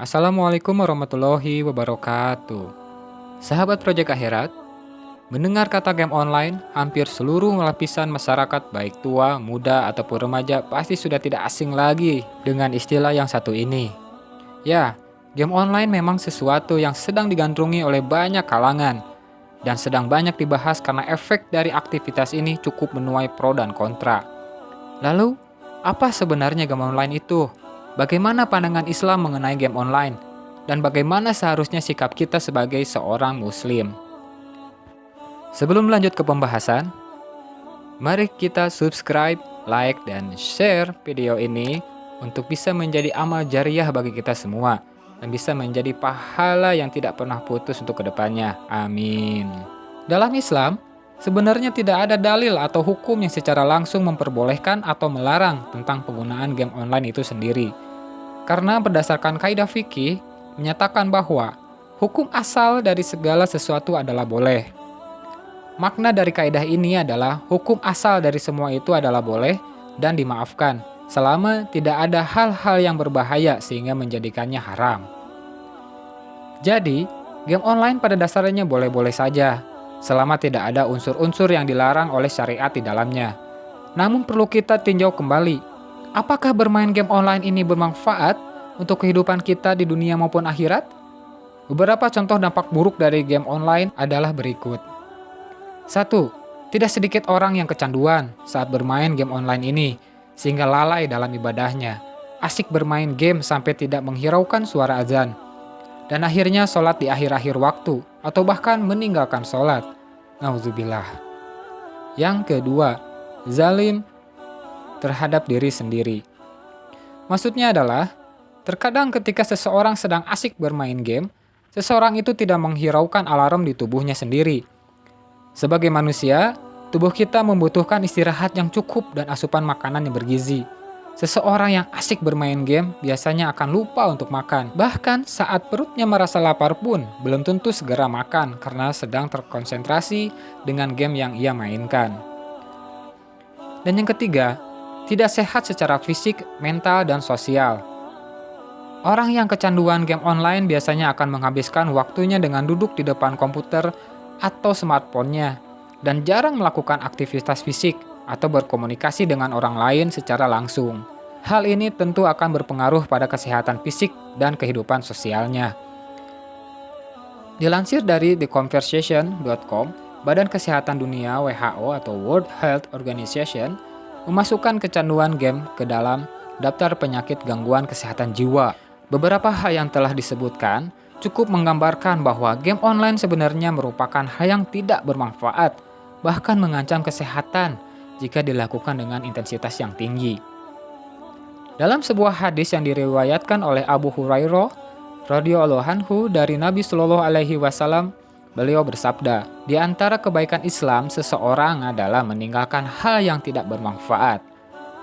Assalamualaikum warahmatullahi wabarakatuh. Sahabat Project Akhirat, mendengar kata game online, hampir seluruh lapisan masyarakat baik tua, muda, ataupun remaja pasti sudah tidak asing lagi dengan istilah yang satu ini. Ya, game online memang sesuatu yang sedang digandrungi oleh banyak kalangan dan sedang banyak dibahas karena efek dari aktivitas ini cukup menuai pro dan kontra. Lalu, apa sebenarnya game online itu? Bagaimana pandangan Islam mengenai game online? Dan bagaimana seharusnya sikap kita sebagai seorang muslim? Sebelum lanjut ke pembahasan, mari kita subscribe, like, dan share video ini untuk bisa menjadi amal jariah bagi kita semua dan bisa menjadi pahala yang tidak pernah putus untuk kedepannya. Amin. Dalam Islam, sebenarnya tidak ada dalil atau hukum yang secara langsung memperbolehkan atau melarang tentang penggunaan game online itu sendiri. Karena berdasarkan kaidah fikih menyatakan bahwa hukum asal dari segala sesuatu adalah boleh. Makna dari kaidah ini adalah hukum asal dari semua itu adalah boleh dan dimaafkan selama tidak ada hal-hal yang berbahaya sehingga menjadikannya haram. Jadi, game online pada dasarnya boleh-boleh saja selama tidak ada unsur-unsur yang dilarang oleh syariat di dalamnya. Namun perlu kita tinjau kembali, apakah bermain game online ini bermanfaat untuk kehidupan kita di dunia maupun akhirat? Beberapa contoh dampak buruk dari game online adalah berikut. 1. Tidak sedikit orang yang kecanduan saat bermain game online ini, sehingga lalai dalam ibadahnya. Asik bermain game sampai tidak menghiraukan suara azan. Dan akhirnya sholat di akhir-akhir waktu, atau bahkan meninggalkan sholat. Nauzubillah. Yang kedua, zalim terhadap diri sendiri. Maksudnya adalah, terkadang ketika seseorang sedang asik bermain game, seseorang itu tidak menghiraukan alarm di tubuhnya sendiri. Sebagai manusia, tubuh kita membutuhkan istirahat yang cukup dan asupan makanan yang bergizi. Seseorang yang asik bermain game biasanya akan lupa untuk makan. Bahkan saat perutnya merasa lapar pun, belum tentu segera makan karena sedang terkonsentrasi dengan game yang ia mainkan. Dan yang ketiga, tidak sehat secara fisik, mental, dan sosial. Orang yang kecanduan game online biasanya akan menghabiskan waktunya dengan duduk di depan komputer atau smartphone-nya dan jarang melakukan aktivitas fisik atau berkomunikasi dengan orang lain secara langsung. Hal ini tentu akan berpengaruh pada kesehatan fisik dan kehidupan sosialnya. Dilansir dari theconversation.com, Badan Kesehatan Dunia WHO atau World Health Organization memasukkan kecanduan game ke dalam daftar penyakit gangguan kesehatan jiwa. Beberapa hal yang telah disebutkan cukup menggambarkan bahwa game online sebenarnya merupakan hal yang tidak bermanfaat, bahkan mengancam kesehatan jika dilakukan dengan intensitas yang tinggi. Dalam sebuah hadis yang diriwayatkan oleh Abu Hurairah radhiyallahu anhu dari Nabi Shallallahu alaihi wasallam, beliau bersabda, di antara kebaikan Islam seseorang adalah meninggalkan hal yang tidak bermanfaat.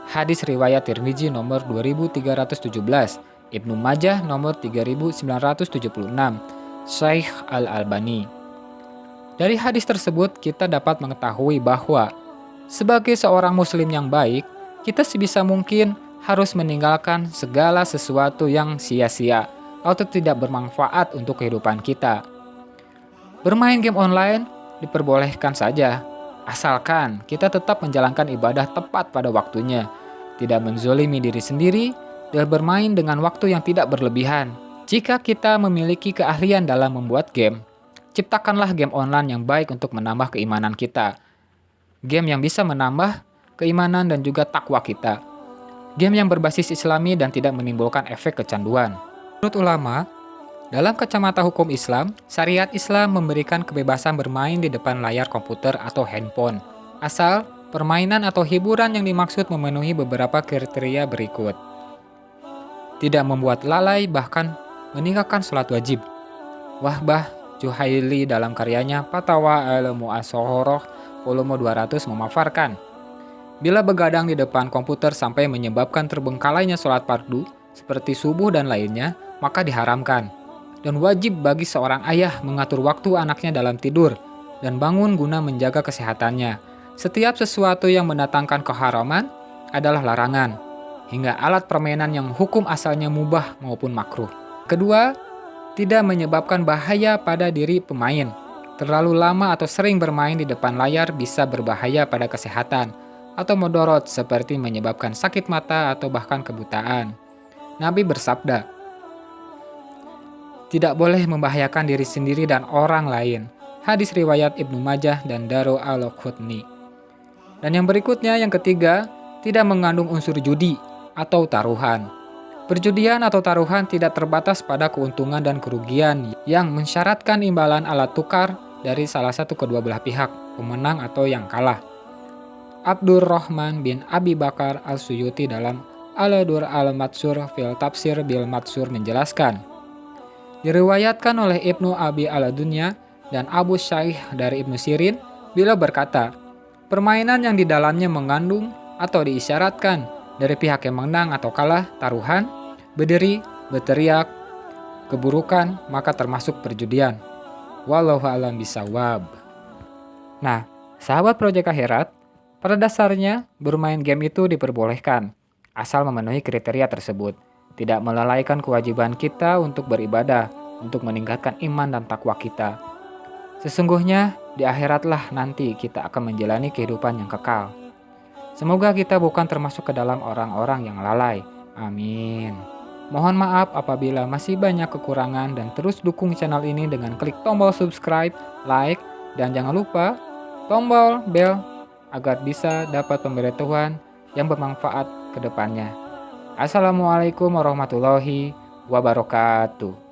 Hadis riwayat Tirmizi nomor 2317, Ibnu Majah nomor 3976, Syekh Al-Albani. Dari hadis tersebut kita dapat mengetahui bahwa sebagai seorang muslim yang baik, kita sebisa mungkin harus meninggalkan segala sesuatu yang sia-sia atau tidak bermanfaat untuk kehidupan kita. Bermain game online diperbolehkan saja, asalkan kita tetap menjalankan ibadah tepat pada waktunya, tidak menzolimi diri sendiri, dan bermain dengan waktu yang tidak berlebihan. Jika kita memiliki keahlian dalam membuat game, ciptakanlah game online yang baik untuk menambah keimanan kita. Game yang bisa menambah keimanan dan juga takwa kita. Game yang berbasis Islami dan tidak menimbulkan efek kecanduan. Menurut ulama, dalam kacamata hukum Islam, syariat Islam memberikan kebebasan bermain di depan layar komputer atau handphone, asal permainan atau hiburan yang dimaksud memenuhi beberapa kriteria berikut. Tidak membuat lalai bahkan meninggalkan sholat wajib. Wahbah Juhaili dalam karyanya Fatawa al-Mu'assaroh volume 200 memaparkan, bila begadang di depan komputer sampai menyebabkan terbengkalainya sholat fardu seperti subuh dan lainnya, maka diharamkan. Dan wajib bagi seorang ayah mengatur waktu anaknya dalam tidur dan bangun guna menjaga kesehatannya. Setiap sesuatu yang mendatangkan keharaman adalah larangan, hingga alat permainan yang hukum asalnya mubah maupun makruh. Kedua, tidak menyebabkan bahaya pada diri pemain. Terlalu lama atau sering bermain di depan layar bisa berbahaya pada kesehatan atau mudorot seperti menyebabkan sakit mata atau bahkan kebutaan. Nabi bersabda, tidak boleh membahayakan diri sendiri dan orang lain. Hadis riwayat Ibnu Majah dan Daru al-Qutni. Dan yang berikutnya, yang ketiga, tidak mengandung unsur judi atau taruhan. Perjudian atau taruhan tidak terbatas pada keuntungan dan kerugian yang mensyaratkan imbalan alat tukar dari salah satu kedua belah pihak, pemenang atau yang kalah. Abdurrahman bin Abi Bakar al-Suyuti dalam Al-Dur al-Matsur fil Tafsir bil Matsur menjelaskan, diriwayatkan oleh Ibnu Abi al-Dunya dan Abu Syaih dari Ibnu Sirin, beliau berkata, permainan yang di dalamnya mengandung atau diisyaratkan dari pihak yang menang atau kalah taruhan, berdiri, berteriak, keburukan, maka termasuk perjudian. Wallahu a'lam bishawab. Nah, sahabat Project Akhirat, pada dasarnya bermain game itu diperbolehkan, asal memenuhi kriteria tersebut, tidak melalaikan kewajiban kita untuk beribadah, untuk meningkatkan iman dan takwa kita. Sesungguhnya di akhiratlah nanti kita akan menjalani kehidupan yang kekal. Semoga kita bukan termasuk ke dalam orang-orang yang lalai. Amin. Mohon maaf apabila masih banyak kekurangan dan terus dukung channel ini dengan klik tombol subscribe, like, dan jangan lupa tombol bel agar bisa dapat pemberitahuan yang bermanfaat ke depannya. Assalamualaikum warahmatullahi wabarakatuh.